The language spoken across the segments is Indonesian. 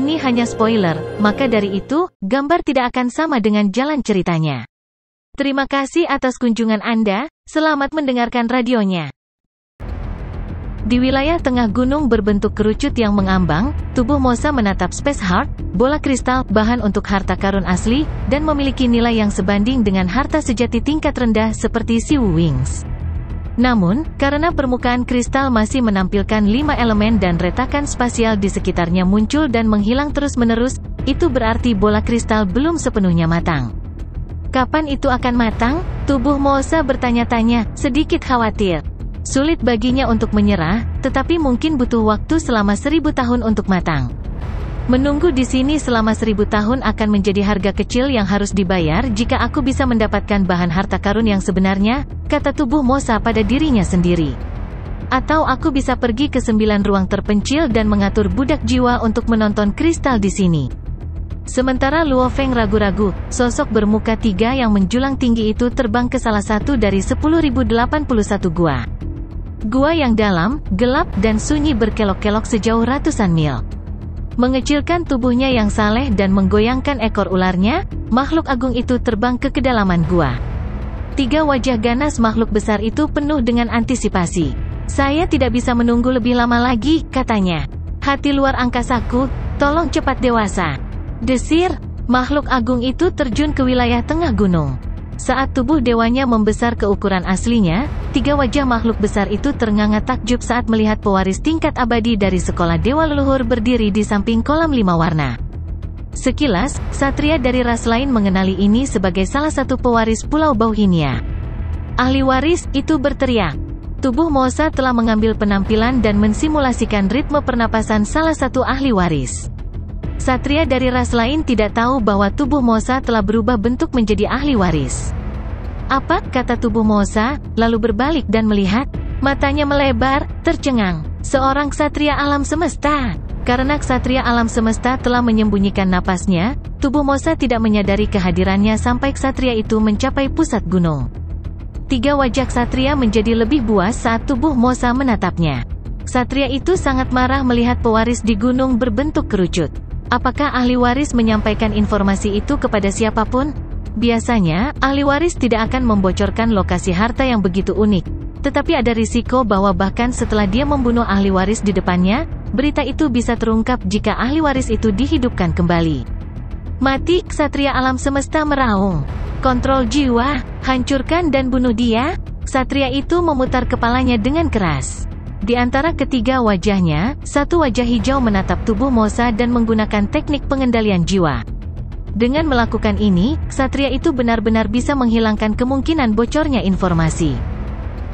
Ini hanya spoiler, maka dari itu, gambar tidak akan sama dengan jalan ceritanya. Terima kasih atas kunjungan Anda, selamat mendengarkan radionya. Di wilayah tengah gunung berbentuk kerucut yang mengambang, tubuh Mosa menatap Space Heart, bola kristal, bahan untuk harta karun asli, dan memiliki nilai yang sebanding dengan harta sejati tingkat rendah seperti Siwu Wings. Namun, karena permukaan kristal masih menampilkan 5 elemen dan retakan spasial di sekitarnya muncul dan menghilang terus-menerus, itu berarti bola kristal belum sepenuhnya matang. Kapan itu akan matang? Tubuh Mosa bertanya-tanya, sedikit khawatir. Sulit baginya untuk menyerah, tetapi mungkin butuh waktu selama 1000 tahun untuk matang. Menunggu di sini selama 1000 tahun akan menjadi harga kecil yang harus dibayar jika aku bisa mendapatkan bahan harta karun yang sebenarnya, kata tubuh Mosa pada dirinya sendiri. Atau aku bisa pergi ke 9 ruang terpencil dan mengatur budak jiwa untuk menonton kristal di sini. Sementara Luo Feng ragu-ragu, sosok bermuka 3 yang menjulang tinggi itu terbang ke salah satu dari 10.081 gua. Gua yang dalam, gelap dan sunyi berkelok-kelok sejauh ratusan mil. Mengecilkan tubuhnya yang saleh dan menggoyangkan ekor ularnya, makhluk agung itu terbang ke kedalaman gua. 3 wajah ganas makhluk besar itu penuh dengan antisipasi. Saya tidak bisa menunggu lebih lama lagi, katanya. Hati luar angkasaku, tolong cepat dewasa. Desir, makhluk agung itu terjun ke wilayah tengah gunung. Saat tubuh dewanya membesar ke ukuran aslinya, 3 wajah makhluk besar itu ternganga takjub saat melihat pewaris tingkat abadi dari sekolah dewa leluhur berdiri di samping kolam 5 warna. Sekilas, satria dari ras lain mengenali ini sebagai salah satu pewaris Pulau Bauhinia. Ahli waris, itu berteriak. Tubuh Mosa telah mengambil penampilan dan mensimulasikan ritme pernapasan salah satu ahli waris. Satria dari ras lain tidak tahu bahwa tubuh Mosa telah berubah bentuk menjadi ahli waris. Apa? Kata tubuh Mosa, lalu berbalik dan melihat. Matanya melebar, tercengang. Seorang ksatria alam semesta. Karena ksatria alam semesta telah menyembunyikan napasnya, tubuh Mosa tidak menyadari kehadirannya sampai ksatria itu mencapai pusat gunung. 3 wajah ksatria menjadi lebih buas saat tubuh Mosa menatapnya. Ksatria itu sangat marah melihat pewaris di gunung berbentuk kerucut. Apakah ahli waris menyampaikan informasi itu kepada siapapun? Biasanya, ahli waris tidak akan membocorkan lokasi harta yang begitu unik. Tetapi ada risiko bahwa bahkan setelah dia membunuh ahli waris di depannya, berita itu bisa terungkap jika ahli waris itu dihidupkan kembali. Mati, ksatria alam semesta meraung. Kontrol jiwa, hancurkan dan bunuh dia. Ksatria itu memutar kepalanya dengan keras. Di antara ketiga wajahnya, 1 wajah hijau menatap tubuh Mosa dan menggunakan teknik pengendalian jiwa. Dengan melakukan ini, ksatria itu benar-benar bisa menghilangkan kemungkinan bocornya informasi.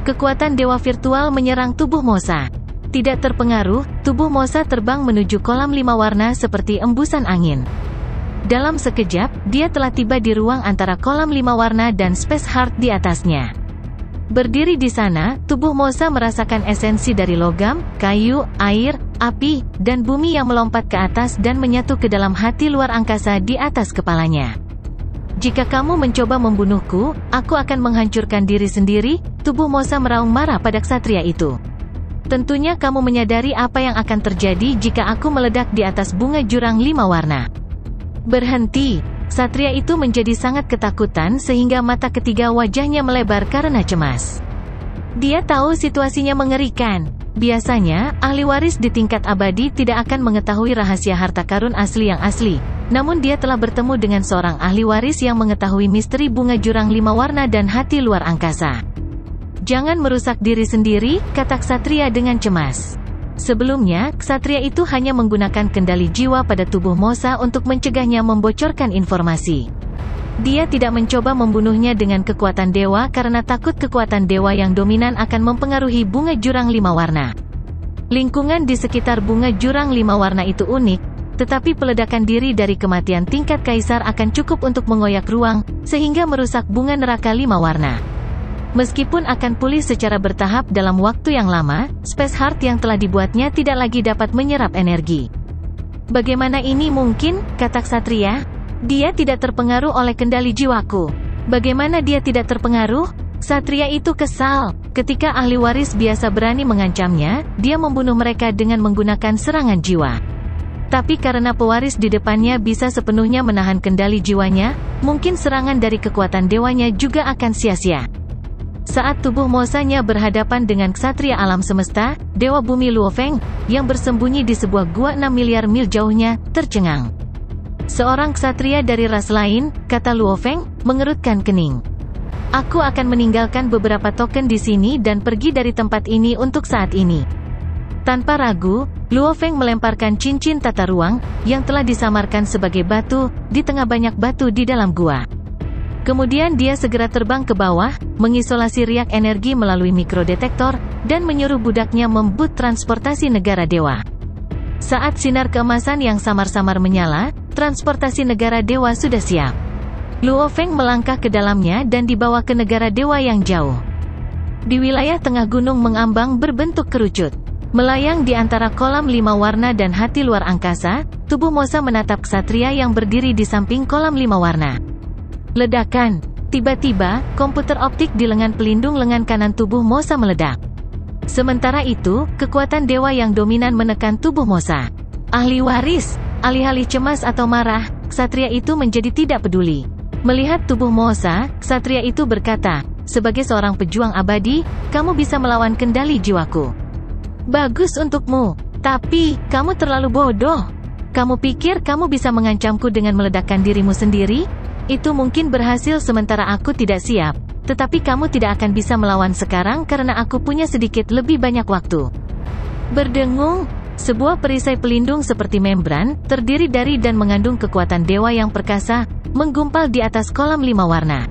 Kekuatan dewa virtual menyerang tubuh Mosa. Tidak terpengaruh, tubuh Mosa terbang menuju kolam 5 warna seperti embusan angin. Dalam sekejap, dia telah tiba di ruang antara kolam 5 warna dan Space Heart di atasnya. Berdiri di sana, tubuh Mosa merasakan esensi dari logam, kayu, air, api, dan bumi yang melompat ke atas dan menyatu ke dalam hati luar angkasa di atas kepalanya. Jika kamu mencoba membunuhku, aku akan menghancurkan diri sendiri, tubuh Mosa meraung marah pada ksatria itu. Tentunya kamu menyadari apa yang akan terjadi jika aku meledak di atas bunga jurang 5 warna. Berhenti. Satria itu menjadi sangat ketakutan sehingga mata ketiga wajahnya melebar karena cemas. Dia tahu situasinya mengerikan. Biasanya, ahli waris di tingkat abadi tidak akan mengetahui rahasia harta karun asli yang asli. Namun dia telah bertemu dengan seorang ahli waris yang mengetahui misteri bunga jurang 5 warna dan hati luar angkasa. Jangan merusak diri sendiri, kata ksatria dengan cemas. Sebelumnya, ksatria itu hanya menggunakan kendali jiwa pada tubuh Mosa untuk mencegahnya membocorkan informasi. Dia tidak mencoba membunuhnya dengan kekuatan dewa karena takut kekuatan dewa yang dominan akan mempengaruhi bunga jurang 5 warna. Lingkungan di sekitar bunga jurang 5 warna itu unik, tetapi peledakan diri dari kematian tingkat kaisar akan cukup untuk mengoyak ruang, sehingga merusak bunga neraka 5 warna. Meskipun akan pulih secara bertahap dalam waktu yang lama, Space Heart yang telah dibuatnya tidak lagi dapat menyerap energi. Bagaimana ini mungkin, kata ksatria? Dia tidak terpengaruh oleh kendali jiwaku. Bagaimana dia tidak terpengaruh? Ksatria itu kesal. Ketika ahli waris biasa berani mengancamnya, dia membunuh mereka dengan menggunakan serangan jiwa. Tapi karena pewaris di depannya bisa sepenuhnya menahan kendali jiwanya, mungkin serangan dari kekuatan dewanya juga akan sia-sia. Saat tubuh Mosanya berhadapan dengan ksatria alam semesta, Dewa Bumi Luo Feng, yang bersembunyi di sebuah gua 6 miliar mil jauhnya, tercengang. Seorang ksatria dari ras lain, kata Luo Feng, mengerutkan kening. Aku akan meninggalkan beberapa token di sini dan pergi dari tempat ini untuk saat ini. Tanpa ragu, Luo Feng melemparkan cincin tata ruang, yang telah disamarkan sebagai batu, di tengah banyak batu di dalam gua. Kemudian dia segera terbang ke bawah, mengisolasi riak energi melalui mikrodetektor, dan menyuruh budaknya membut transportasi negara dewa. Saat sinar keemasan yang samar-samar menyala, transportasi negara dewa sudah siap. Luo Feng melangkah ke dalamnya dan dibawa ke negara dewa yang jauh. Di wilayah tengah gunung mengambang berbentuk kerucut. Melayang di antara kolam 5 warna dan hati luar angkasa, tubuh Mosa menatap ksatria yang berdiri di samping kolam 5 warna. Ledakan. Tiba-tiba, komputer optik di lengan pelindung lengan kanan tubuh Mosa meledak. Sementara itu, kekuatan dewa yang dominan menekan tubuh Mosa. Ahli waris. Alih-alih cemas atau marah, ksatria itu menjadi tidak peduli. Melihat tubuh Mosa, ksatria itu berkata, sebagai seorang pejuang abadi, kamu bisa melawan kendali jiwaku. Bagus untukmu, tapi kamu terlalu bodoh. Kamu pikir kamu bisa mengancamku dengan meledakkan dirimu sendiri? Itu mungkin berhasil sementara aku tidak siap, tetapi kamu tidak akan bisa melawan sekarang karena aku punya sedikit lebih banyak waktu. Berdengung, sebuah perisai pelindung seperti membran, terdiri dari dan mengandung kekuatan dewa yang perkasa, menggumpal di atas kolam 5 warna.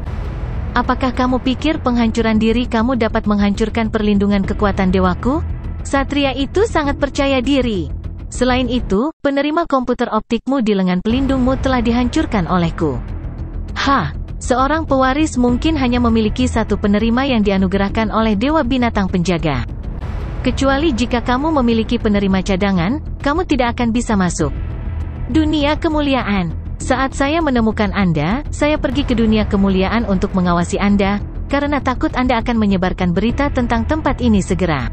Apakah kamu pikir penghancuran diri kamu dapat menghancurkan perlindungan kekuatan dewaku? Satria itu sangat percaya diri. Selain itu, penerima komputer optikmu di lengan pelindungmu telah dihancurkan olehku. Seorang pewaris mungkin hanya memiliki satu penerima yang dianugerahkan oleh Dewa Binatang Penjaga. Kecuali jika kamu memiliki penerima cadangan, kamu tidak akan bisa masuk. Dunia kemuliaan. Saat saya menemukan Anda, saya pergi ke dunia kemuliaan untuk mengawasi Anda, karena takut Anda akan menyebarkan berita tentang tempat ini segera.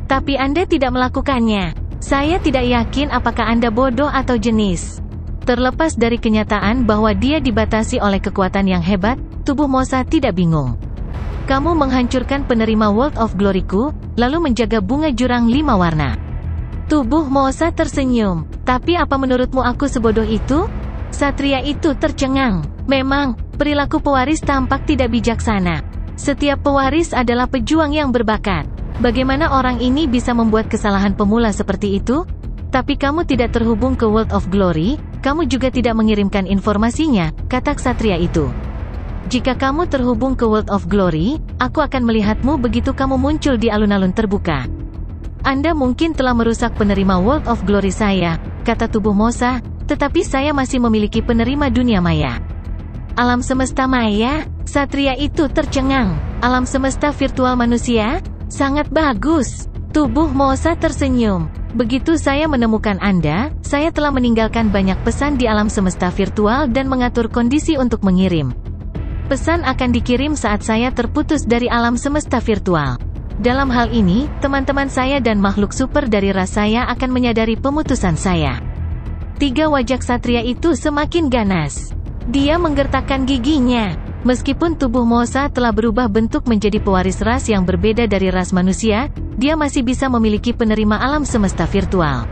Tapi Anda tidak melakukannya. Saya tidak yakin apakah Anda bodoh atau jenis. Terlepas dari kenyataan bahwa dia dibatasi oleh kekuatan yang hebat, tubuh Mosa tidak bingung. Kamu menghancurkan penerima World of Glory-ku, lalu menjaga bunga jurang 5 warna. Tubuh Mosa tersenyum. Tapi apa menurutmu aku sebodoh itu? Satria itu tercengang. Memang, perilaku pewaris tampak tidak bijaksana. Setiap pewaris adalah pejuang yang berbakat. Bagaimana orang ini bisa membuat kesalahan pemula seperti itu? Tapi kamu tidak terhubung ke World of Glory, kamu juga tidak mengirimkan informasinya, kata ksatria itu. Jika kamu terhubung ke World of Glory, aku akan melihatmu begitu kamu muncul di alun-alun terbuka. Anda mungkin telah merusak penerima World of Glory saya, kata tubuh Mosa, tetapi saya masih memiliki penerima dunia maya. Alam semesta maya? Satria itu tercengang. Alam semesta virtual manusia? Sangat bagus. Tubuh Mosa tersenyum. Begitu saya menemukan Anda, saya telah meninggalkan banyak pesan di alam semesta virtual dan mengatur kondisi untuk mengirim. Pesan akan dikirim saat saya terputus dari alam semesta virtual. Dalam hal ini, teman-teman saya dan makhluk super dari ras saya akan menyadari pemutusan saya. 3 wajah ksatria itu semakin ganas. Dia menggertakkan giginya. Meskipun tubuh Mosa telah berubah bentuk menjadi pewaris ras yang berbeda dari ras manusia, dia masih bisa memiliki penerima alam semesta virtual.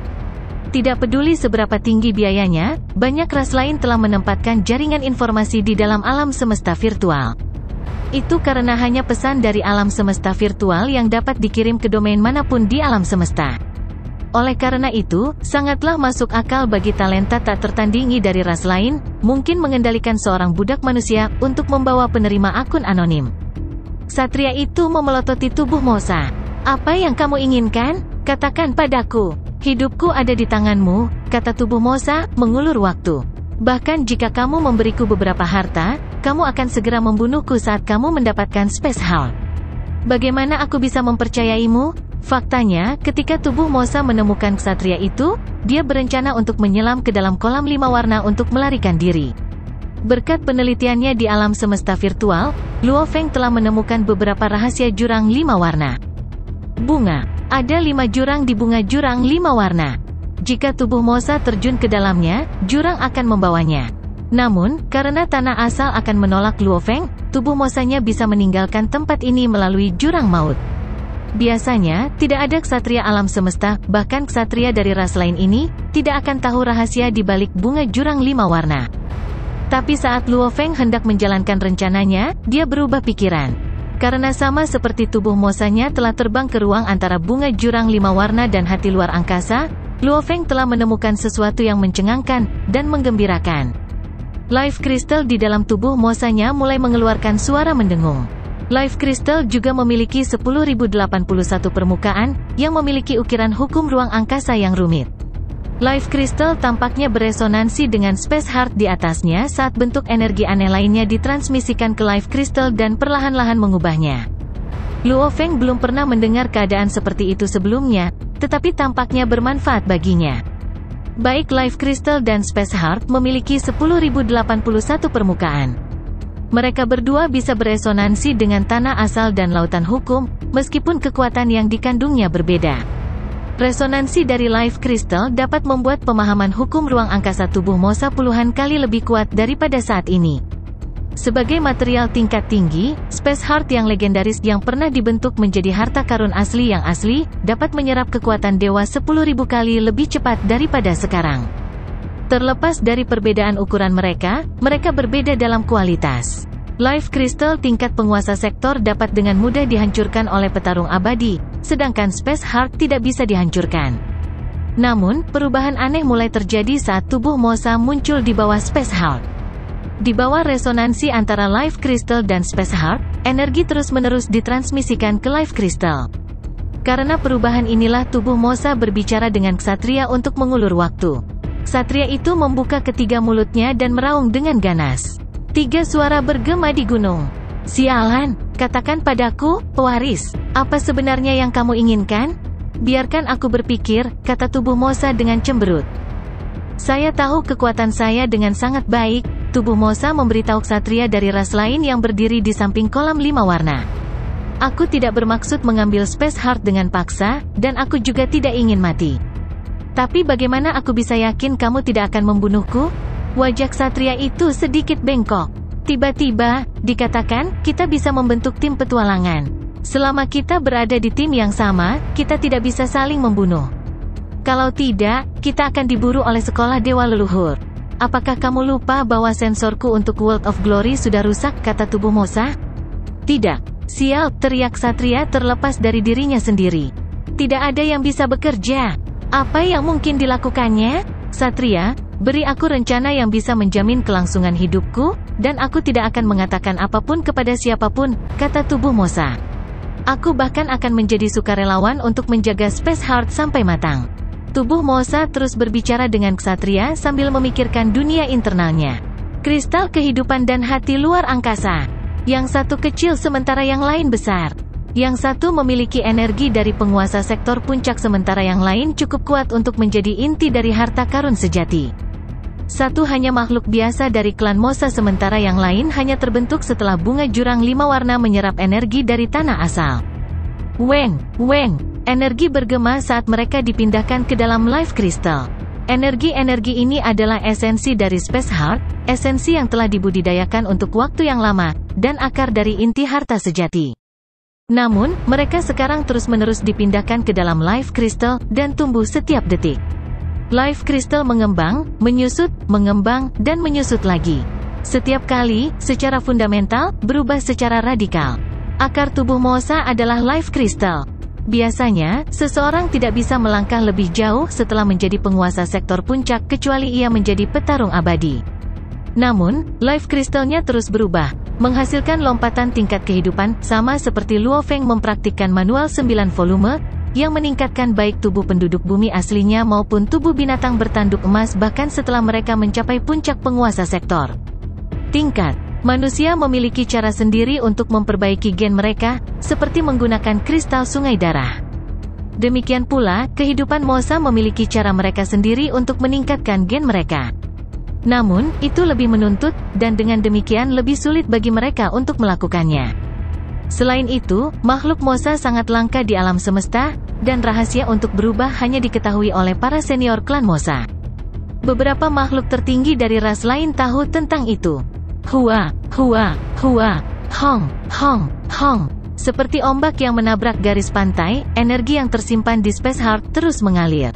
Tidak peduli seberapa tinggi biayanya, banyak ras lain telah menempatkan jaringan informasi di dalam alam semesta virtual. Itu karena hanya pesan dari alam semesta virtual yang dapat dikirim ke domain manapun di alam semesta. Oleh karena itu, sangatlah masuk akal bagi talenta tak tertandingi dari ras lain, mungkin mengendalikan seorang budak manusia untuk membawa penerima akun anonim. Satria itu memelototi tubuh Mosa. Apa yang kamu inginkan? Katakan padaku. Hidupku ada di tanganmu, kata tubuh Mosa, mengulur waktu. Bahkan jika kamu memberiku beberapa harta, kamu akan segera membunuhku saat kamu mendapatkan Space Hulk. Bagaimana aku bisa mempercayaimu? Faktanya, ketika tubuh Mosa menemukan ksatria itu, dia berencana untuk menyelam ke dalam kolam 5 warna untuk melarikan diri. Berkat penelitiannya di alam semesta virtual, Luo Feng telah menemukan beberapa rahasia jurang 5 warna. Bunga. Ada 5 jurang di bunga jurang 5 warna. Jika tubuh Mosa terjun ke dalamnya, jurang akan membawanya. Namun, karena tanah asal akan menolak Luo Feng, tubuh Mosanya bisa meninggalkan tempat ini melalui jurang maut. Biasanya, tidak ada ksatria alam semesta, bahkan ksatria dari ras lain ini, tidak akan tahu rahasia di balik bunga jurang 5 warna. Tapi saat Luo Feng hendak menjalankan rencananya, dia berubah pikiran. Karena sama seperti tubuh Mosanya telah terbang ke ruang antara bunga jurang 5 warna dan hati luar angkasa, Luo Feng telah menemukan sesuatu yang mencengangkan dan menggembirakan. Life Crystal di dalam tubuh Mosanya mulai mengeluarkan suara mendengung. Life Crystal juga memiliki 10.081 permukaan, yang memiliki ukiran hukum ruang angkasa yang rumit. Life Crystal tampaknya beresonansi dengan Space Heart di atasnya saat bentuk energi aneh lainnya ditransmisikan ke Life Crystal dan perlahan-lahan mengubahnya. Luo Feng belum pernah mendengar keadaan seperti itu sebelumnya, tetapi tampaknya bermanfaat baginya. Baik Life Crystal dan Space Heart memiliki 10.081 permukaan. Mereka berdua bisa beresonansi dengan tanah asal dan lautan hukum, meskipun kekuatan yang dikandungnya berbeda. Resonansi dari Life Crystal dapat membuat pemahaman hukum ruang angkasa tubuh Mosa puluhan kali lebih kuat daripada saat ini. Sebagai material tingkat tinggi, Space Heart yang legendaris yang pernah dibentuk menjadi harta karun asli yang asli, dapat menyerap kekuatan dewa 10.000 kali lebih cepat daripada sekarang. Terlepas dari perbedaan ukuran mereka berbeda dalam kualitas. Life Crystal tingkat penguasa sektor dapat dengan mudah dihancurkan oleh petarung abadi, sedangkan Space Heart tidak bisa dihancurkan. Namun, perubahan aneh mulai terjadi saat tubuh Mosa muncul di bawah Space Heart. Di bawah resonansi antara Life Crystal dan Space Heart, energi terus-menerus ditransmisikan ke Life Crystal. Karena perubahan inilah tubuh Mosa berbicara dengan ksatria untuk mengulur waktu. Ksatria itu membuka ketiga mulutnya dan meraung dengan ganas. 3 suara bergema di gunung. Sialan, katakan padaku, pewaris, apa sebenarnya yang kamu inginkan? Biarkan aku berpikir, kata tubuh Mosa dengan cemberut. Saya tahu kekuatan saya dengan sangat baik. Tubuh Mosa memberitahu ksatria dari ras lain yang berdiri di samping kolam 5 warna. Aku tidak bermaksud mengambil Space Heart dengan paksa, dan aku juga tidak ingin mati. Tapi bagaimana aku bisa yakin kamu tidak akan membunuhku? Wajah ksatria itu sedikit bengkok. Tiba-tiba, dikatakan, kita bisa membentuk tim petualangan. Selama kita berada di tim yang sama, kita tidak bisa saling membunuh. Kalau tidak, kita akan diburu oleh sekolah dewa leluhur. Apakah kamu lupa bahwa sensorku untuk World of Glory sudah rusak, kata tubuh Mosa? Tidak. Sial, teriak ksatria terlepas dari dirinya sendiri. Tidak ada yang bisa bekerja. Apa yang mungkin dilakukannya? Ksatria, beri aku rencana yang bisa menjamin kelangsungan hidupku, dan aku tidak akan mengatakan apapun kepada siapapun, kata tubuh Mosa. Aku bahkan akan menjadi sukarelawan untuk menjaga Space Heart sampai matang. Tubuh Mosa terus berbicara dengan ksatria sambil memikirkan dunia internalnya. Kristal kehidupan dan hati luar angkasa. Yang satu kecil sementara yang lain besar. Yang satu memiliki energi dari penguasa sektor puncak sementara yang lain cukup kuat untuk menjadi inti dari harta karun sejati. Satu hanya makhluk biasa dari klan Mosa sementara yang lain hanya terbentuk setelah bunga jurang 5 warna menyerap energi dari tanah asal. Weng, energi bergema saat mereka dipindahkan ke dalam Life Crystal. Energi-energi ini adalah esensi dari Space Heart, esensi yang telah dibudidayakan untuk waktu yang lama, dan akar dari inti harta sejati. Namun, mereka sekarang terus-menerus dipindahkan ke dalam Life Crystal, dan tumbuh setiap detik. Life Crystal mengembang, menyusut, mengembang, dan menyusut lagi. Setiap kali, secara fundamental, berubah secara radikal. Akar tubuh Mosa adalah Life Crystal. Biasanya, seseorang tidak bisa melangkah lebih jauh setelah menjadi penguasa sektor puncak kecuali ia menjadi petarung abadi. Namun, Life Crystal-nya terus berubah, menghasilkan lompatan tingkat kehidupan, sama seperti Luo Feng mempraktikkan manual 9 volume, yang meningkatkan baik tubuh penduduk bumi aslinya maupun tubuh binatang bertanduk emas bahkan setelah mereka mencapai puncak penguasa sektor. Tingkat. Manusia memiliki cara sendiri untuk memperbaiki gen mereka, seperti menggunakan kristal sungai darah. Demikian pula, kehidupan Mosa memiliki cara mereka sendiri untuk meningkatkan gen mereka. Namun, itu lebih menuntut, dan dengan demikian lebih sulit bagi mereka untuk melakukannya. Selain itu, makhluk Mosa sangat langka di alam semesta, dan rahasia untuk berubah hanya diketahui oleh para senior klan Mosa. Beberapa makhluk tertinggi dari ras lain tahu tentang itu. Hua, hua, hua, hong, hong, hong. Seperti ombak yang menabrak garis pantai, energi yang tersimpan di Space Heart terus mengalir.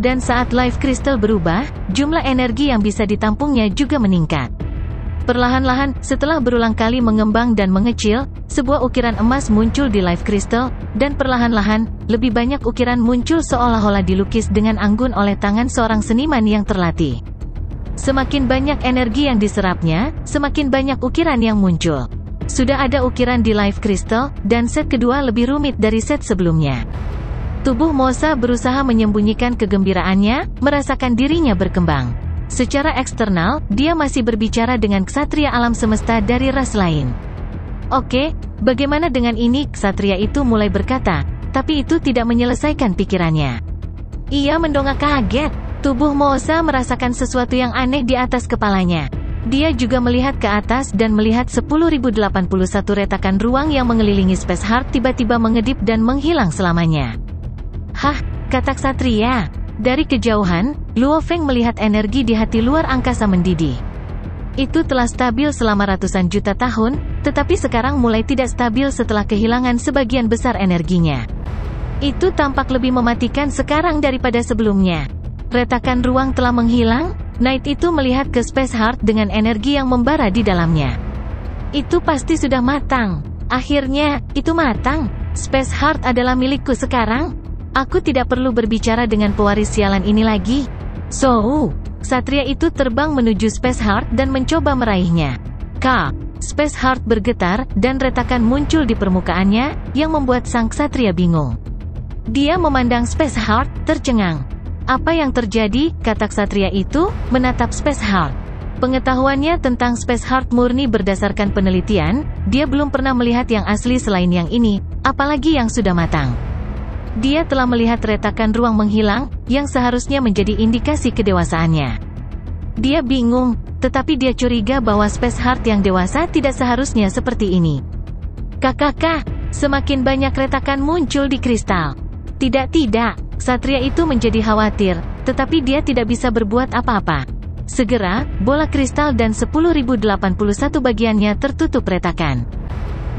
Dan saat Life Crystal berubah, jumlah energi yang bisa ditampungnya juga meningkat. Perlahan-lahan, setelah berulang kali mengembang dan mengecil, sebuah ukiran emas muncul di Life Crystal, dan perlahan-lahan, lebih banyak ukiran muncul seolah-olah dilukis dengan anggun oleh tangan seorang seniman yang terlatih. Semakin banyak energi yang diserapnya, semakin banyak ukiran yang muncul. Sudah ada ukiran di Life Crystal, dan set kedua lebih rumit dari set sebelumnya. Tubuh Mosa berusaha menyembunyikan kegembiraannya, merasakan dirinya berkembang. Secara eksternal, dia masih berbicara dengan ksatria alam semesta dari ras lain. Oke, bagaimana dengan ini? Ksatria itu mulai berkata, tapi itu tidak menyelesaikan pikirannya. Ia mendongak kaget. Tubuh Mosa merasakan sesuatu yang aneh di atas kepalanya. Dia juga melihat ke atas dan melihat 10.081 retakan ruang yang mengelilingi Space Heart tiba-tiba mengedip dan menghilang selamanya. Hah, kata ksatria. Dari kejauhan, Luo Feng melihat energi di hati luar angkasa mendidih. Itu telah stabil selama ratusan juta tahun, tetapi sekarang mulai tidak stabil setelah kehilangan sebagian besar energinya. Itu tampak lebih mematikan sekarang daripada sebelumnya. Retakan ruang telah menghilang. Knight itu melihat ke Space Heart dengan energi yang membara di dalamnya. Itu pasti sudah matang. Akhirnya, itu matang. Space Heart adalah milikku sekarang. Aku tidak perlu berbicara dengan pewaris sialan ini lagi. Ksatria itu terbang menuju Space Heart dan mencoba meraihnya. Space Heart bergetar, dan retakan muncul di permukaannya, yang membuat sang ksatria bingung. Dia memandang Space Heart, tercengang. Apa yang terjadi, kata ksatria itu, menatap Space Heart. Pengetahuannya tentang Space Heart murni berdasarkan penelitian, dia belum pernah melihat yang asli selain yang ini, apalagi yang sudah matang. Dia telah melihat retakan ruang menghilang, yang seharusnya menjadi indikasi kedewasaannya. Dia bingung, tetapi dia curiga bahwa Space Heart yang dewasa tidak seharusnya seperti ini. Kakak, semakin banyak retakan muncul di kristal. Tidak, ksatria itu menjadi khawatir, tetapi dia tidak bisa berbuat apa-apa. Segera, bola kristal dan 10.081 bagiannya tertutup retakan.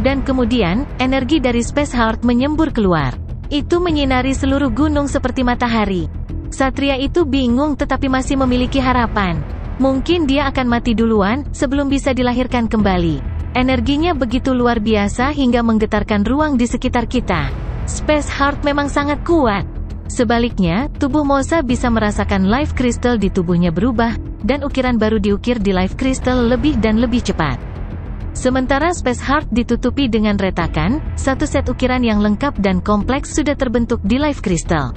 Dan kemudian, energi dari Space Heart menyembur keluar. Itu menyinari seluruh gunung seperti matahari. Ksatria itu bingung tetapi masih memiliki harapan. Mungkin dia akan mati duluan, sebelum bisa dilahirkan kembali. Energinya begitu luar biasa hingga menggetarkan ruang di sekitar kita. Space Heart memang sangat kuat. Sebaliknya, tubuh Mosa bisa merasakan Life Crystal di tubuhnya berubah, dan ukiran baru diukir di Life Crystal lebih dan lebih cepat. Sementara Space Heart ditutupi dengan retakan, satu set ukiran yang lengkap dan kompleks sudah terbentuk di Life Crystal.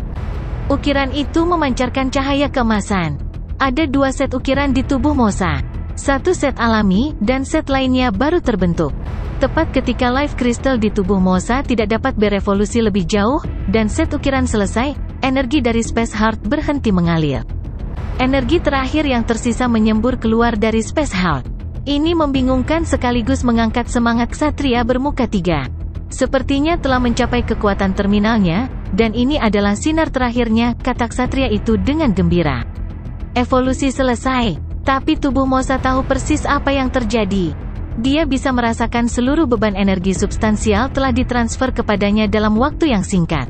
Ukiran itu memancarkan cahaya keemasan. Ada dua set ukiran di tubuh Mosa. Satu set alami, dan set lainnya baru terbentuk. Tepat ketika Life Crystal di tubuh Mosa tidak dapat berevolusi lebih jauh, dan set ukiran selesai, energi dari Space Heart berhenti mengalir. Energi terakhir yang tersisa menyembur keluar dari Space Heart. Ini membingungkan sekaligus mengangkat semangat ksatria bermuka tiga. Sepertinya telah mencapai kekuatan terminalnya, dan ini adalah sinar terakhirnya, kata ksatria itu dengan gembira. Evolusi selesai, tapi tubuh Mosa tahu persis apa yang terjadi. Dia bisa merasakan seluruh beban energi substansial telah ditransfer kepadanya dalam waktu yang singkat.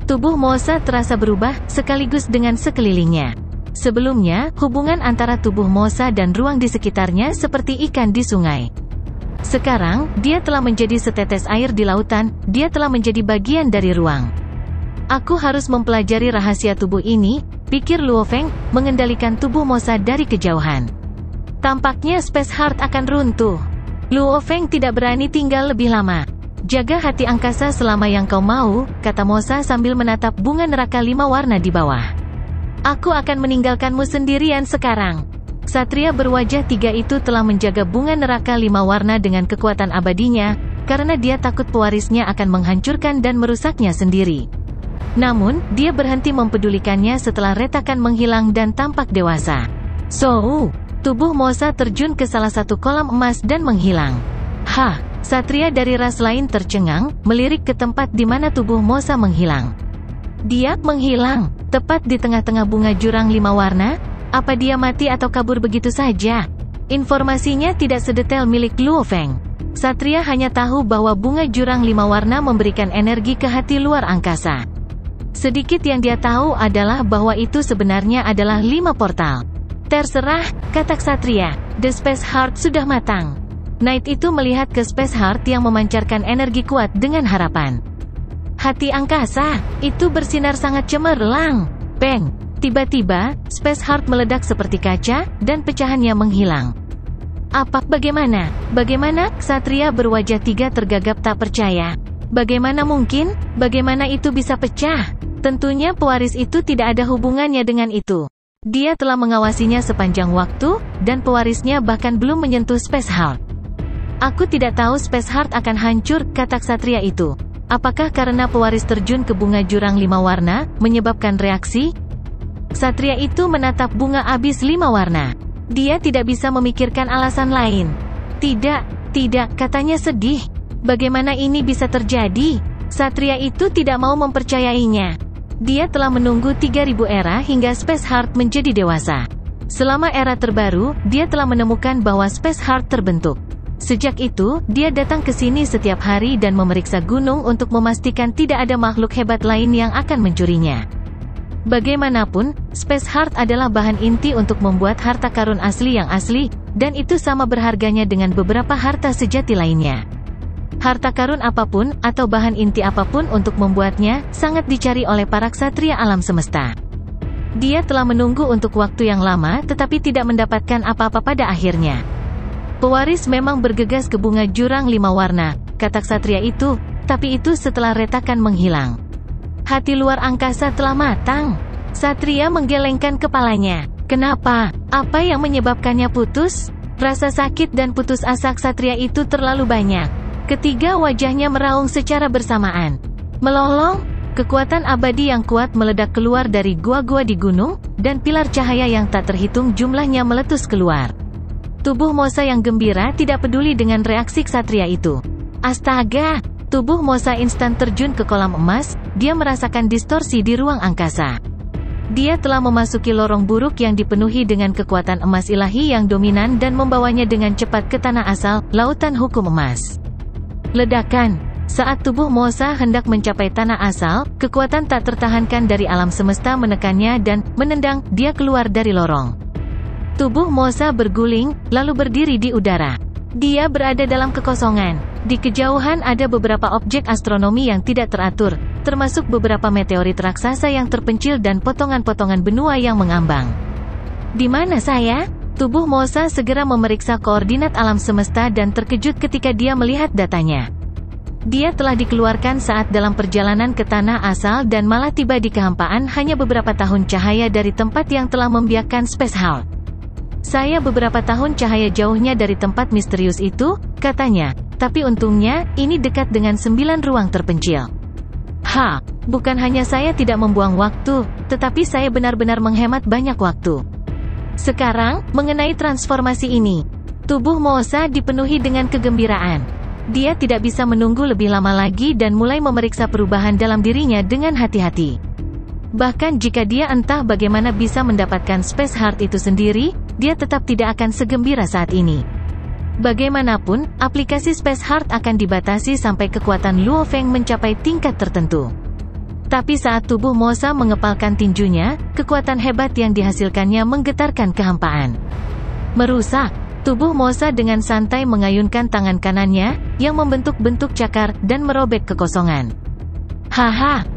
Tubuh Mosa terasa berubah, sekaligus dengan sekelilingnya. Sebelumnya, hubungan antara tubuh Mosa dan ruang di sekitarnya seperti ikan di sungai. Sekarang, dia telah menjadi setetes air di lautan, dia telah menjadi bagian dari ruang. Aku harus mempelajari rahasia tubuh ini, pikir Luo Feng, mengendalikan tubuh Mosa dari kejauhan. Tampaknya Space Heart akan runtuh. Luo Feng tidak berani tinggal lebih lama. Jaga hati angkasa selama yang kau mau, kata Mosa sambil menatap bunga neraka 5 warna di bawah. Aku akan meninggalkanmu sendirian sekarang. Ksatria berwajah tiga itu telah menjaga bunga neraka 5 warna dengan kekuatan abadinya, karena dia takut pewarisnya akan menghancurkan dan merusaknya sendiri. Namun, dia berhenti mempedulikannya setelah retakan menghilang dan tampak dewasa. Tubuh Mosa terjun ke salah satu kolam emas dan menghilang. Ksatria dari ras lain tercengang, melirik ke tempat di mana tubuh Mosa menghilang. Dia menghilang, tepat di tengah-tengah bunga jurang 5 warna. Apa dia mati atau kabur begitu saja? Informasinya tidak sedetail milik Luo Feng. Ksatria hanya tahu bahwa bunga jurang 5 warna memberikan energi ke hati luar angkasa. Sedikit yang dia tahu adalah bahwa itu sebenarnya adalah 5 portal. Terserah, kata Ksatria. The Space Heart sudah matang. Knight itu melihat ke Space Heart yang memancarkan energi kuat dengan harapan. Hati angkasa, itu bersinar sangat cemerlang. Peng, tiba-tiba, Space Heart meledak seperti kaca, dan pecahannya menghilang. Bagaimana? Bagaimana? Ksatria berwajah 3 tergagap tak percaya. Bagaimana mungkin? Bagaimana itu bisa pecah? Tentunya pewaris itu tidak ada hubungannya dengan itu. Dia telah mengawasinya sepanjang waktu, dan pewarisnya bahkan belum menyentuh Space Heart. Aku tidak tahu Space Heart akan hancur, kata Ksatria itu. Apakah karena pewaris terjun ke bunga jurang 5 warna, menyebabkan reaksi? Ksatria itu menatap bunga abis 5 warna. Dia tidak bisa memikirkan alasan lain. Tidak, katanya sedih. Bagaimana ini bisa terjadi? Ksatria itu tidak mau mempercayainya. Dia telah menunggu 3000 era hingga Space Heart menjadi dewasa. Selama era terbaru, dia telah menemukan bahwa Space Heart terbentuk. Sejak itu, dia datang ke sini setiap hari dan memeriksa gunung untuk memastikan tidak ada makhluk hebat lain yang akan mencurinya. Bagaimanapun, Space Heart adalah bahan inti untuk membuat harta karun asli yang asli, dan itu sama berharganya dengan beberapa harta sejati lainnya. Harta karun apapun, atau bahan inti apapun untuk membuatnya, sangat dicari oleh para ksatria alam semesta. Dia telah menunggu untuk waktu yang lama tetapi tidak mendapatkan apa-apa pada akhirnya. Pewaris memang bergegas ke bunga jurang 5 warna, kata ksatria itu, tapi itu setelah retakan menghilang. Hati luar angkasa telah matang. Ksatria menggelengkan kepalanya. Kenapa? Apa yang menyebabkannya putus? Rasa sakit dan putus asa ksatria itu terlalu banyak. Ketiga wajahnya meraung secara bersamaan. Melolong, kekuatan abadi yang kuat meledak keluar dari gua-gua di gunung, dan pilar cahaya yang tak terhitung jumlahnya meletus keluar. Tubuh Mosa yang gembira tidak peduli dengan reaksi ksatria itu. Astaga! Tubuh Mosa instan terjun ke kolam emas, dia merasakan distorsi di ruang angkasa. Dia telah memasuki lorong buruk yang dipenuhi dengan kekuatan emas ilahi yang dominan dan membawanya dengan cepat ke tanah asal, lautan hukum emas. Ledakan! Saat tubuh Mosa hendak mencapai tanah asal, kekuatan tak tertahankan dari alam semesta menekannya dan menendang dia keluar dari lorong. Tubuh Mosa berguling, lalu berdiri di udara. Dia berada dalam kekosongan. Di kejauhan ada beberapa objek astronomi yang tidak teratur, termasuk beberapa meteorit raksasa yang terpencil dan potongan-potongan benua yang mengambang. Di mana saya? Tubuh Mosa segera memeriksa koordinat alam semesta dan terkejut ketika dia melihat datanya. Dia telah dikeluarkan saat dalam perjalanan ke tanah asal dan malah tiba di kehampaan hanya beberapa tahun cahaya dari tempat yang telah membiakkan Space Heart. Saya beberapa tahun cahaya jauhnya dari tempat misterius itu, katanya, tapi untungnya, ini dekat dengan 9 ruang terpencil. Bukan hanya saya tidak membuang waktu, tetapi saya benar-benar menghemat banyak waktu. Sekarang, mengenai transformasi ini, tubuh Mosa dipenuhi dengan kegembiraan. Dia tidak bisa menunggu lebih lama lagi dan mulai memeriksa perubahan dalam dirinya dengan hati-hati. Bahkan jika dia entah bagaimana bisa mendapatkan Space Heart itu sendiri, dia tetap tidak akan segembira saat ini. Bagaimanapun, aplikasi Space Heart akan dibatasi sampai kekuatan Luo Feng mencapai tingkat tertentu. Tapi saat tubuh Mosa mengepalkan tinjunya, kekuatan hebat yang dihasilkannya menggetarkan kehampaan. Merusak, tubuh Mosa dengan santai mengayunkan tangan kanannya, yang membentuk bentuk cakar, dan merobek kekosongan.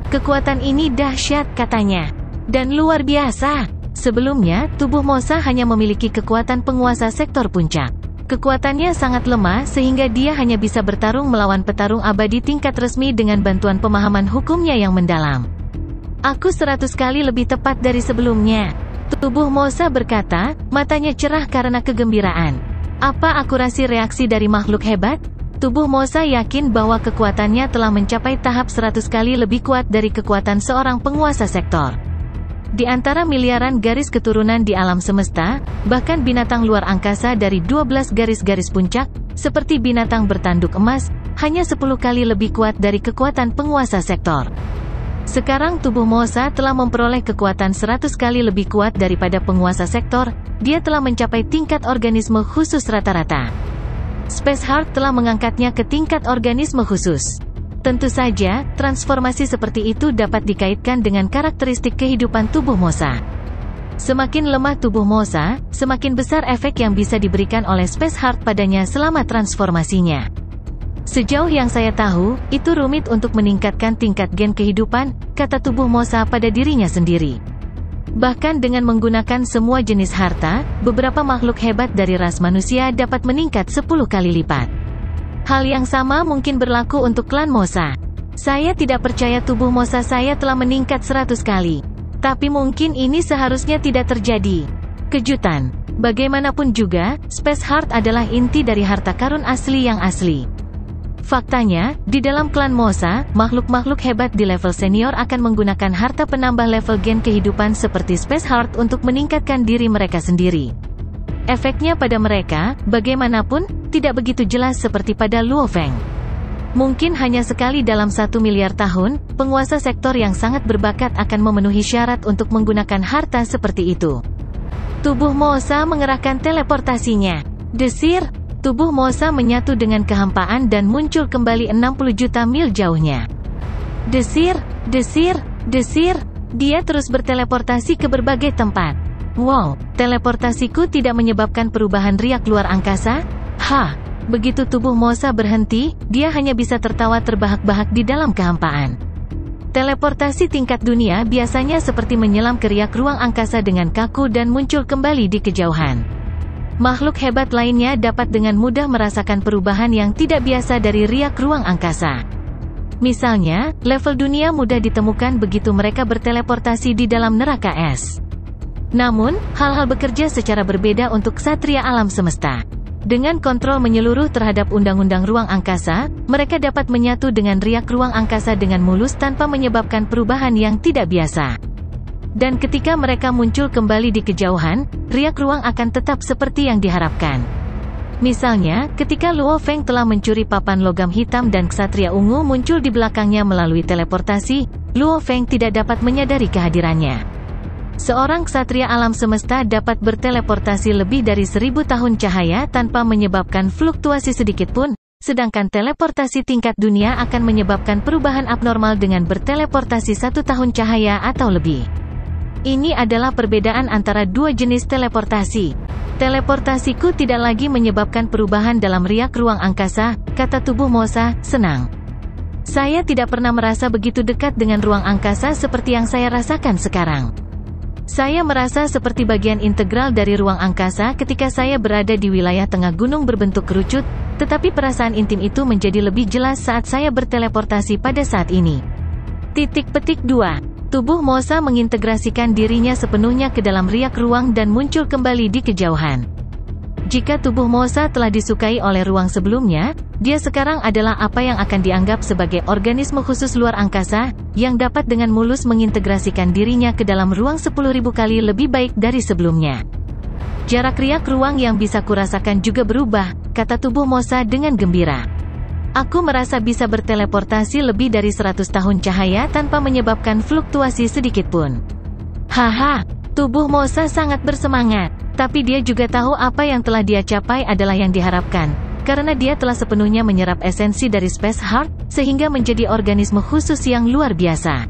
Kekuatan ini dahsyat, katanya. Dan luar biasa. Sebelumnya, tubuh Mosa hanya memiliki kekuatan penguasa sektor puncak. Kekuatannya sangat lemah sehingga dia hanya bisa bertarung melawan petarung abadi tingkat resmi dengan bantuan pemahaman hukumnya yang mendalam. Aku 100 kali lebih tepat dari sebelumnya. Tubuh Mosa berkata, matanya cerah karena kegembiraan. Apa akurasi reaksi dari makhluk hebat? Tubuh Mosa yakin bahwa kekuatannya telah mencapai tahap 100 kali lebih kuat dari kekuatan seorang penguasa sektor. Di antara miliaran garis keturunan di alam semesta, bahkan binatang luar angkasa dari 12 garis-garis puncak, seperti binatang bertanduk emas, hanya 10 kali lebih kuat dari kekuatan penguasa sektor. Sekarang tubuh Mosa telah memperoleh kekuatan 100 kali lebih kuat daripada penguasa sektor, dia telah mencapai tingkat organisme khusus rata-rata. Spaceheart telah mengangkatnya ke tingkat organisme khusus. Tentu saja, transformasi seperti itu dapat dikaitkan dengan karakteristik kehidupan tubuh Mosa. Semakin lemah tubuh Mosa, semakin besar efek yang bisa diberikan oleh Spaceheart padanya selama transformasinya. Sejauh yang saya tahu, itu rumit untuk meningkatkan tingkat gen kehidupan, kata tubuh Mosa pada dirinya sendiri. Bahkan dengan menggunakan semua jenis harta, beberapa makhluk hebat dari ras manusia dapat meningkat 10 kali lipat. Hal yang sama mungkin berlaku untuk klan Mosa. Saya tidak percaya tubuh Mosa saya telah meningkat 100 kali. Tapi mungkin ini seharusnya tidak terjadi. Kejutan. Bagaimanapun juga, Spaceheart adalah inti dari harta karun asli yang asli. Faktanya, di dalam klan Mosa, makhluk-makhluk hebat di level senior akan menggunakan harta penambah level gen kehidupan seperti Spaceheart untuk meningkatkan diri mereka sendiri. Efeknya pada mereka, bagaimanapun, tidak begitu jelas seperti pada Luo Feng. Mungkin hanya sekali dalam 1 miliar tahun, penguasa sektor yang sangat berbakat akan memenuhi syarat untuk menggunakan harta seperti itu. Tubuh Mosa mengerahkan teleportasinya. Desir, tubuh Mosa menyatu dengan kehampaan dan muncul kembali 60 juta mil jauhnya. Desir, desir, desir, dia terus berteleportasi ke berbagai tempat. Wow, teleportasiku tidak menyebabkan perubahan riak luar angkasa? Begitu tubuh Mosa berhenti, dia hanya bisa tertawa terbahak-bahak di dalam kehampaan. Teleportasi tingkat dunia biasanya seperti menyelam ke riak ruang angkasa dengan kaku dan muncul kembali di kejauhan. Makhluk hebat lainnya dapat dengan mudah merasakan perubahan yang tidak biasa dari riak ruang angkasa. Misalnya, level dunia mudah ditemukan begitu mereka berteleportasi di dalam neraka es. Namun, hal-hal bekerja secara berbeda untuk ksatria alam semesta. Dengan kontrol menyeluruh terhadap undang-undang ruang angkasa, mereka dapat menyatu dengan riak ruang angkasa dengan mulus tanpa menyebabkan perubahan yang tidak biasa. Dan ketika mereka muncul kembali di kejauhan, riak ruang akan tetap seperti yang diharapkan. Misalnya, ketika Luo Feng telah mencuri papan logam hitam dan ksatria ungu muncul di belakangnya melalui teleportasi, Luo Feng tidak dapat menyadari kehadirannya. Seorang ksatria alam semesta dapat berteleportasi lebih dari 1000 tahun cahaya tanpa menyebabkan fluktuasi sedikit pun, sedangkan teleportasi tingkat dunia akan menyebabkan perubahan abnormal dengan berteleportasi 1 tahun cahaya atau lebih. Ini adalah perbedaan antara dua jenis teleportasi. Teleportasiku tidak lagi menyebabkan perubahan dalam riak ruang angkasa, kata tubuh Mosa, senang. Saya tidak pernah merasa begitu dekat dengan ruang angkasa seperti yang saya rasakan sekarang. Saya merasa seperti bagian integral dari ruang angkasa ketika saya berada di wilayah tengah gunung berbentuk kerucut, tetapi perasaan intim itu menjadi lebih jelas saat saya berteleportasi pada saat ini. Petik 2. Tubuh Mosa mengintegrasikan dirinya sepenuhnya ke dalam riak ruang dan muncul kembali di kejauhan. Jika tubuh Mosa telah disukai oleh ruang sebelumnya, dia sekarang adalah apa yang akan dianggap sebagai organisme khusus luar angkasa, yang dapat dengan mulus mengintegrasikan dirinya ke dalam ruang 10.000 kali lebih baik dari sebelumnya. Jarak riak ruang yang bisa kurasakan juga berubah, kata tubuh Mosa dengan gembira. Aku merasa bisa berteleportasi lebih dari 100 tahun cahaya tanpa menyebabkan fluktuasi sedikit pun. Tubuh Mosa sangat bersemangat. Tapi dia juga tahu apa yang telah dia capai adalah yang diharapkan, karena dia telah sepenuhnya menyerap esensi dari Spaceheart, sehingga menjadi organisme khusus yang luar biasa.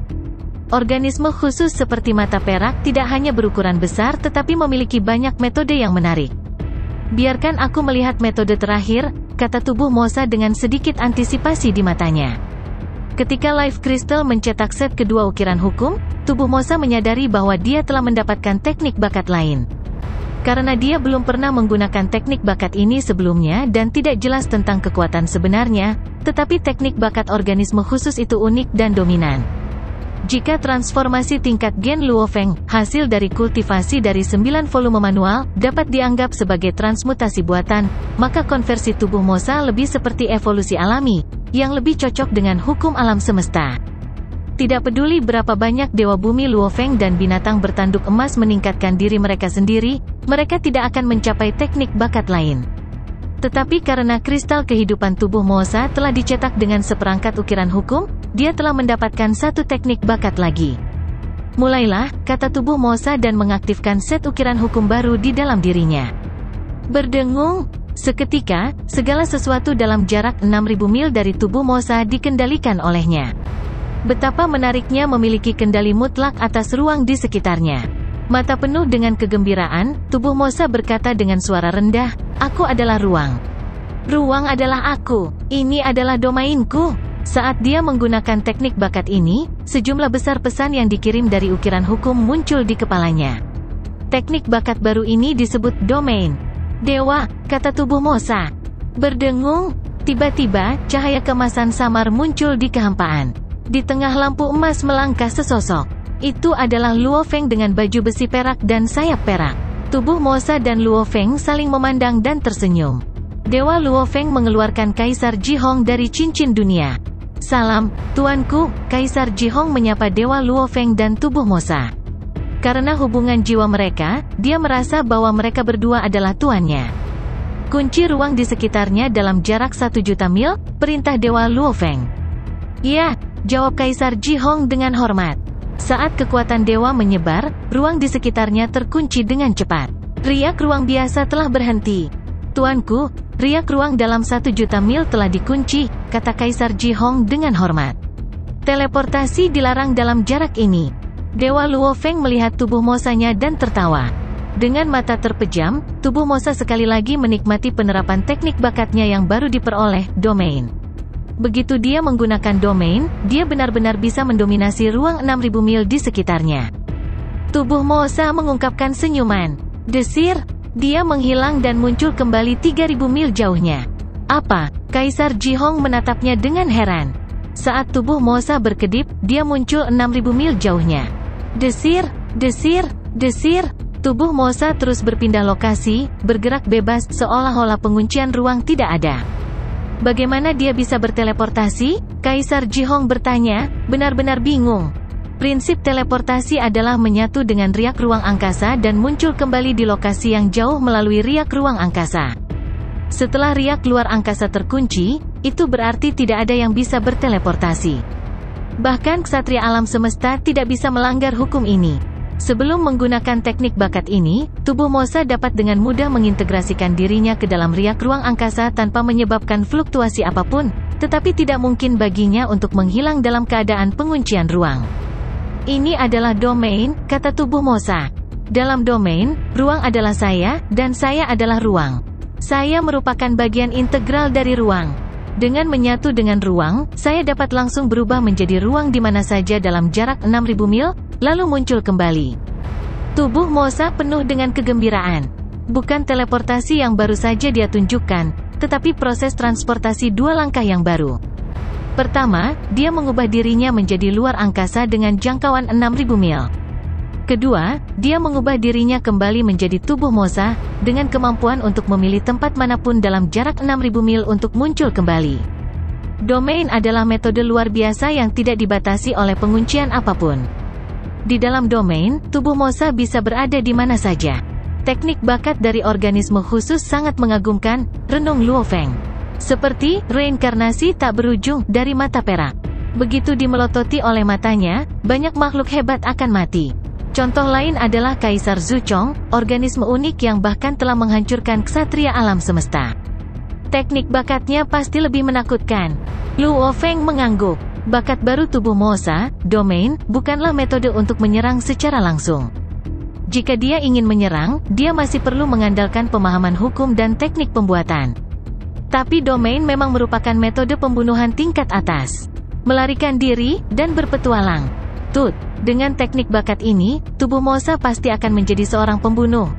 Organisme khusus seperti mata perak tidak hanya berukuran besar tetapi memiliki banyak metode yang menarik. Biarkan aku melihat metode terakhir, kata tubuh Mosa dengan sedikit antisipasi di matanya. Ketika Life Crystal mencetak set kedua ukiran hukum, tubuh Mosa menyadari bahwa dia telah mendapatkan teknik bakat lain. Karena dia belum pernah menggunakan teknik bakat ini sebelumnya dan tidak jelas tentang kekuatan sebenarnya, tetapi teknik bakat organisme khusus itu unik dan dominan. Jika transformasi tingkat gen Luo Feng, hasil dari kultivasi dari 9 volume manual, dapat dianggap sebagai transmutasi buatan, maka konversi tubuh Mosa lebih seperti evolusi alami, yang lebih cocok dengan hukum alam semesta. Tidak peduli berapa banyak dewa bumi Luo Feng dan binatang bertanduk emas meningkatkan diri mereka sendiri, mereka tidak akan mencapai teknik bakat lain. Tetapi karena kristal kehidupan tubuh Mosa telah dicetak dengan seperangkat ukiran hukum, dia telah mendapatkan satu teknik bakat lagi. Mulailah, kata tubuh Mosa dan mengaktifkan set ukiran hukum baru di dalam dirinya. Berdengung, seketika, segala sesuatu dalam jarak 6.000 mil dari tubuh Mosa dikendalikan olehnya. Betapa menariknya memiliki kendali mutlak atas ruang di sekitarnya. Mata penuh dengan kegembiraan, tubuh Mosa berkata dengan suara rendah, "Aku adalah ruang. Ruang adalah aku. Ini adalah domainku." Saat dia menggunakan teknik bakat ini, sejumlah besar pesan yang dikirim dari ukiran hukum muncul di kepalanya. Teknik bakat baru ini disebut domain. "Dewa," kata tubuh Mosa. Berdengung, tiba-tiba, cahaya kemasan samar muncul di kehampaan. Di tengah lampu emas melangkah sesosok. Itu adalah Luo Feng dengan baju besi perak dan sayap perak. Tubuh Mosa dan Luo Feng saling memandang dan tersenyum. Dewa Luo Feng mengeluarkan Kaisar Jihong dari cincin dunia. "Salam, tuanku," Kaisar Jihong menyapa Dewa Luo Feng dan tubuh Mosa. Karena hubungan jiwa mereka, dia merasa bahwa mereka berdua adalah tuannya. "Kunci ruang di sekitarnya dalam jarak 1.000.000 mil," perintah Dewa Luo Feng. "Ya," jawab Kaisar Jihong dengan hormat. Saat kekuatan dewa menyebar, ruang di sekitarnya terkunci dengan cepat. Riak ruang biasa telah berhenti. "Tuanku, riak ruang dalam 1.000.000 mil telah dikunci," kata Kaisar Jihong dengan hormat. "Teleportasi dilarang dalam jarak ini." Dewa Luo Feng melihat tubuh Mosanya dan tertawa. Dengan mata terpejam, tubuh Mosa sekali lagi menikmati penerapan teknik bakatnya yang baru diperoleh, domain. Begitu dia menggunakan domain, dia benar-benar bisa mendominasi ruang 6.000 mil di sekitarnya. Tubuh Mosa mengungkapkan senyuman. Desir, dia menghilang dan muncul kembali 3.000 mil jauhnya. "Apa?" Kaisar Jihong menatapnya dengan heran. Saat tubuh Mosa berkedip, dia muncul 6.000 mil jauhnya. Desir, desir, desir. Tubuh Mosa terus berpindah lokasi, bergerak bebas, seolah-olah penguncian ruang tidak ada. "Bagaimana dia bisa berteleportasi?" Kaisar Jihong bertanya, benar-benar bingung. Prinsip teleportasi adalah menyatu dengan riak ruang angkasa dan muncul kembali di lokasi yang jauh melalui riak ruang angkasa. Setelah riak luar angkasa terkunci, itu berarti tidak ada yang bisa berteleportasi. Bahkan ksatria alam semesta tidak bisa melanggar hukum ini. Sebelum menggunakan teknik bakat ini, tubuh Mosa dapat dengan mudah mengintegrasikan dirinya ke dalam riak ruang angkasa tanpa menyebabkan fluktuasi apapun, tetapi tidak mungkin baginya untuk menghilang dalam keadaan penguncian ruang. "Ini adalah domain," kata tubuh Mosa. "Dalam domain, ruang adalah saya, dan saya adalah ruang. Saya merupakan bagian integral dari ruang. Dengan menyatu dengan ruang, saya dapat langsung berubah menjadi ruang di mana saja dalam jarak 6.000 mil, lalu muncul kembali." Tubuh Mosa penuh dengan kegembiraan. Bukan teleportasi yang baru saja dia tunjukkan, tetapi proses transportasi dua langkah yang baru. Pertama, dia mengubah dirinya menjadi luar angkasa dengan jangkauan 6.000 mil. Kedua, dia mengubah dirinya kembali menjadi tubuh Mosa, dengan kemampuan untuk memilih tempat manapun dalam jarak 6.000 mil untuk muncul kembali. Domain adalah metode luar biasa yang tidak dibatasi oleh penguncian apapun. Di dalam domain, tubuh Mosa bisa berada di mana saja. Teknik bakat dari organisme khusus sangat mengagumkan, renung Luo Feng. Seperti reinkarnasi tak berujung dari mata perak. Begitu dimelototi oleh matanya, banyak makhluk hebat akan mati. Contoh lain adalah Kaisar Zuchong, organisme unik yang bahkan telah menghancurkan ksatria alam semesta. Teknik bakatnya pasti lebih menakutkan. Luo Feng mengangguk. Bakat baru tubuh Mosa, domain, bukanlah metode untuk menyerang secara langsung. Jika dia ingin menyerang, dia masih perlu mengandalkan pemahaman hukum dan teknik pembuatan. Tapi domain memang merupakan metode pembunuhan tingkat atas. Melarikan diri, dan berpetualang. Dengan teknik bakat ini, tubuh Mosa pasti akan menjadi seorang pembunuh.